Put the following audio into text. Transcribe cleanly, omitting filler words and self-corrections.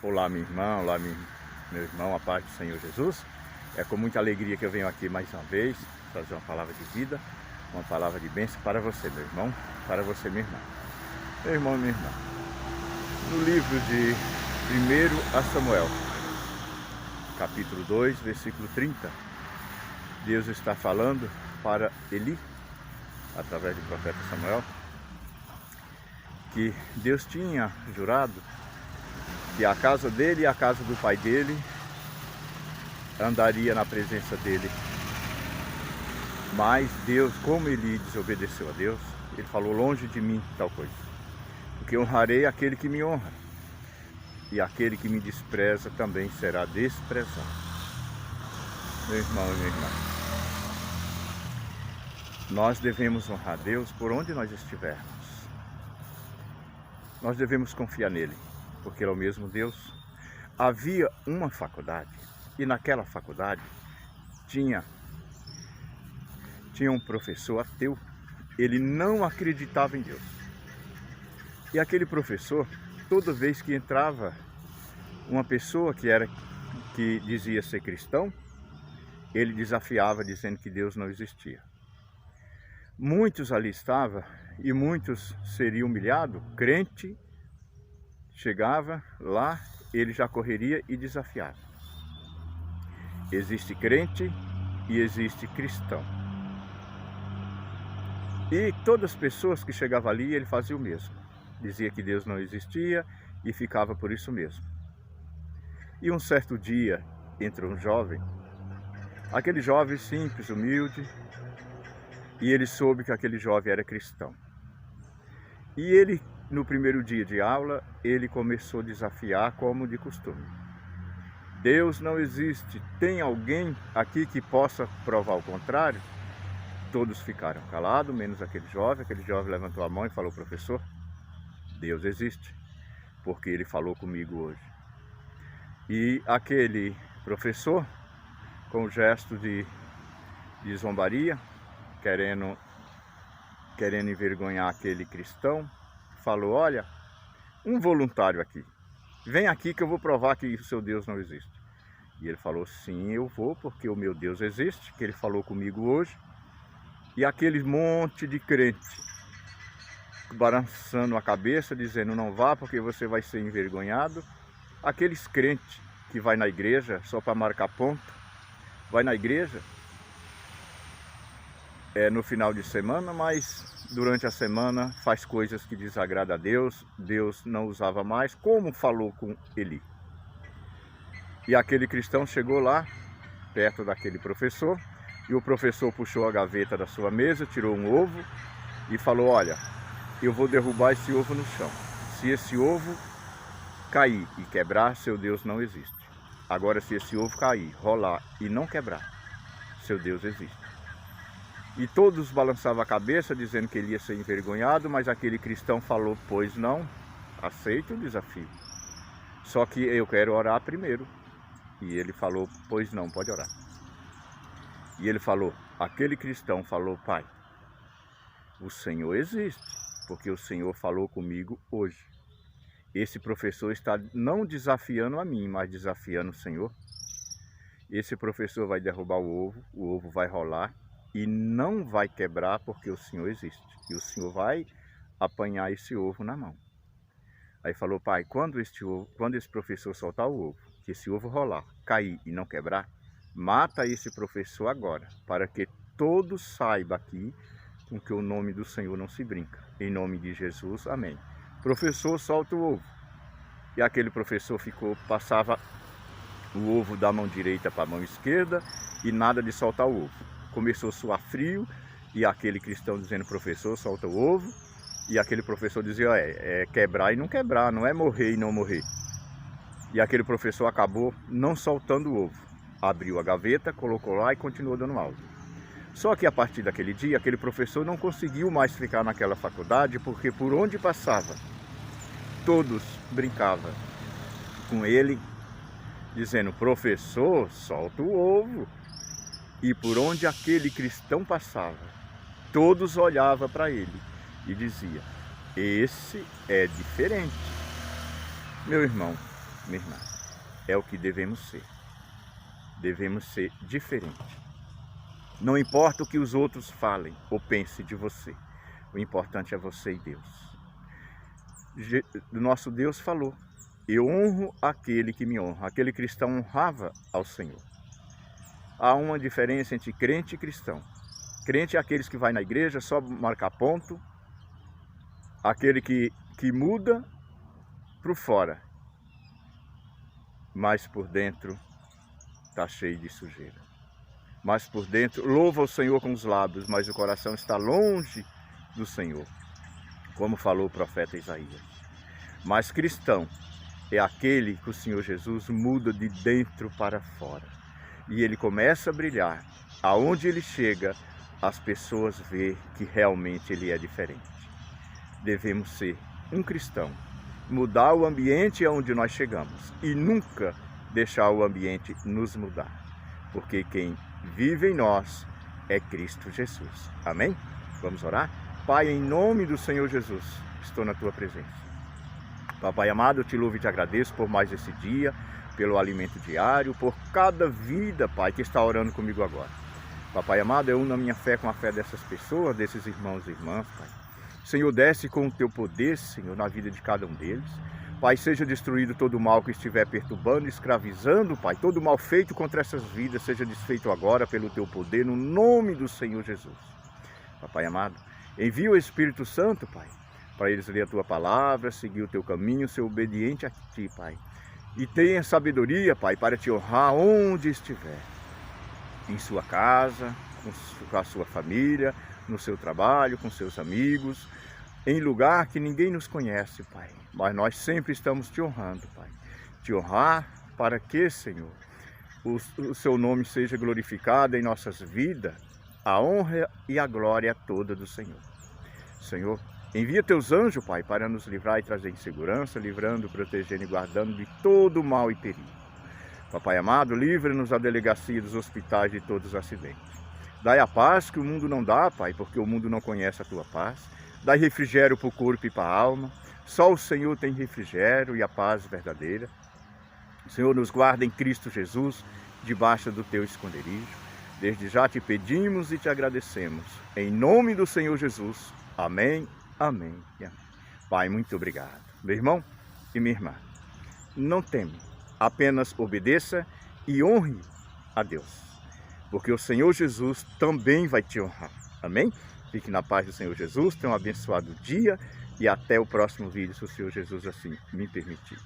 Olá, minha irmã, olá, meu irmão, a paz do Senhor Jesus. É com muita alegria que eu venho aqui mais uma vez trazer uma palavra de vida, uma palavra de bênção para você, meu irmão, para você, minha irmã. Meu irmão, minha irmã, no livro de 1 Samuel, capítulo 2, versículo 30, Deus está falando para Eli, através do profeta Samuel, que Deus tinha jurado que a casa dele e a casa do pai dele andaria na presença dele. Mas Deus, como ele desobedeceu a Deus, ele falou: longe de mim tal coisa, porque honrarei aquele que me honra, e aquele que me despreza também será desprezado. Meu irmão e minha irmã, nós devemos honrar Deus por onde nós estivermos. Nós devemos confiar nele, porque ele é o mesmo Deus. Havia uma faculdade, e naquela faculdade tinha um professor ateu. Ele não acreditava em Deus. E aquele professor, toda vez que entrava uma pessoa que dizia ser cristão, ele desafiava, dizendo que Deus não existia. Muitos ali estavam, e muitos seriam humilhados. Crente chegava lá, ele já correria e desafiava. Existe crente e existe cristão. E todas as pessoas que chegavam ali, ele fazia o mesmo. Dizia que Deus não existia e ficava por isso mesmo. E um certo dia, entrou um jovem, aquele jovem simples, humilde, e ele soube que aquele jovem era cristão. E ele, no primeiro dia de aula, ele começou a desafiar como de costume. Deus não existe. Tem alguém aqui que possa provar o contrário? Todos ficaram calados, menos aquele jovem. Aquele jovem levantou a mão e falou: professor, Deus existe, porque ele falou comigo hoje. E aquele professor, com um gesto de zombaria, querendo envergonhar aquele cristão, falou: olha, um voluntário aqui, vem aqui que eu vou provar que o seu Deus não existe. E ele falou: sim, eu vou, porque o meu Deus existe, que ele falou comigo hoje. E aquele monte de crente balançando a cabeça, dizendo: não vá, porque você vai ser envergonhado. Aqueles crentes que vai na igreja só para marcar ponto, vai na igreja no final de semana, mas durante a semana faz coisas que desagradam a Deus. Deus não usava mais, como falou com Eli. E aquele cristão chegou lá, perto daquele professor, e o professor puxou a gaveta da sua mesa, tirou um ovo e falou: olha, eu vou derrubar esse ovo no chão. Se esse ovo cair e quebrar, seu Deus não existe. Agora, se esse ovo cair, rolar e não quebrar, seu Deus existe. E todos balançavam a cabeça, dizendo que ele ia ser envergonhado, mas aquele cristão falou: pois não, aceito o desafio. Só que eu quero orar primeiro. E ele falou: pois não, pode orar. E ele falou, aquele cristão falou: pai, o Senhor existe, porque o Senhor falou comigo hoje. Esse professor está não desafiando a mim, mas desafiando o Senhor. Esse professor vai derrubar o ovo vai rolar e não vai quebrar, porque o Senhor existe. E o Senhor vai apanhar esse ovo na mão. Aí falou: pai, quando esse professor soltar o ovo, que esse ovo rolar, cair e não quebrar, mata esse professor agora, para que todos saibam aqui com que o nome do Senhor não se brinca. Em nome de Jesus, amém. Professor, solta o ovo. E aquele professor passava o ovo da mão direita para a mão esquerda e nada de soltar o ovo. Começou a suar frio e aquele cristão dizendo: professor, solta o ovo. E aquele professor dizia: é quebrar e não quebrar, não é morrer e não morrer. E aquele professor acabou não soltando o ovo. Abriu a gaveta, colocou lá e continuou dando aula. Só que a partir daquele dia, aquele professor não conseguiu mais ficar naquela faculdade, porque por onde passava, todos brincavam com ele, dizendo: professor, solta o ovo. E por onde aquele cristão passava, todos olhavam para ele e diziam: esse é diferente. Meu irmão, minha irmã, é o que devemos ser. Devemos ser diferentes. Não importa o que os outros falem ou pensem de você. O importante é você e Deus. O nosso Deus falou: eu honro aquele que me honra. Aquele cristão honrava ao Senhor. Há uma diferença entre crente e cristão. Crente é aqueles que vai na igreja só marcar ponto. Aquele que muda por fora, mas por dentro está cheio de sujeira. Mas por dentro louva o Senhor com os lábios, mas o coração está longe do Senhor, como falou o profeta Isaías. Mas cristão é aquele que o Senhor Jesus muda de dentro para fora. E ele começa a brilhar. Aonde ele chega, as pessoas veem que realmente ele é diferente. Devemos ser um cristão, mudar o ambiente aonde nós chegamos e nunca deixar o ambiente nos mudar. Porque quem vive em nós é Cristo Jesus. Amém? Vamos orar? Pai, em nome do Senhor Jesus, estou na tua presença. Papai amado, eu te louvo e te agradeço por mais esse dia, pelo alimento diário, por cada vida, Pai, que está orando comigo agora. Papai amado, eu uno a minha fé com a fé dessas pessoas, desses irmãos e irmãs, Pai. Senhor, desce com o teu poder, Senhor, na vida de cada um deles. Pai, seja destruído todo o mal que estiver perturbando, escravizando, Pai. Todo o mal feito contra essas vidas seja desfeito agora pelo teu poder, no nome do Senhor Jesus. Papai amado, envia o Espírito Santo, Pai, para eles ler a tua palavra, seguir o teu caminho, ser obediente a ti, Pai. E tenha sabedoria, Pai, para te honrar onde estiver. Em sua casa, com a sua família, no seu trabalho, com seus amigos, em lugar que ninguém nos conhece, Pai. Mas nós sempre estamos te honrando, Pai. Te honrar para que, Senhor, o seu nome seja glorificado em nossas vidas, a honra e a glória toda do Senhor. Senhor, envia teus anjos, Pai, para nos livrar e trazer em segurança, livrando, protegendo e guardando de todo mal e perigo. Papai amado, livra-nos da delegacia dos hospitais de todos os acidentes. Dai a paz que o mundo não dá, Pai, porque o mundo não conhece a tua paz. Dai refrigério para o corpo e para a alma. Só o Senhor tem refrigério e a paz verdadeira. O Senhor nos guarda em Cristo Jesus, debaixo do teu esconderijo. Desde já te pedimos e te agradecemos. Em nome do Senhor Jesus. Amém, amém e amém. Pai, muito obrigado. Meu irmão e minha irmã, não teme, apenas obedeça e honre a Deus. Porque o Senhor Jesus também vai te honrar. Amém? Fique na paz do Senhor Jesus. Tenha um abençoado dia. E até o próximo vídeo, se o Senhor Jesus assim me permitir.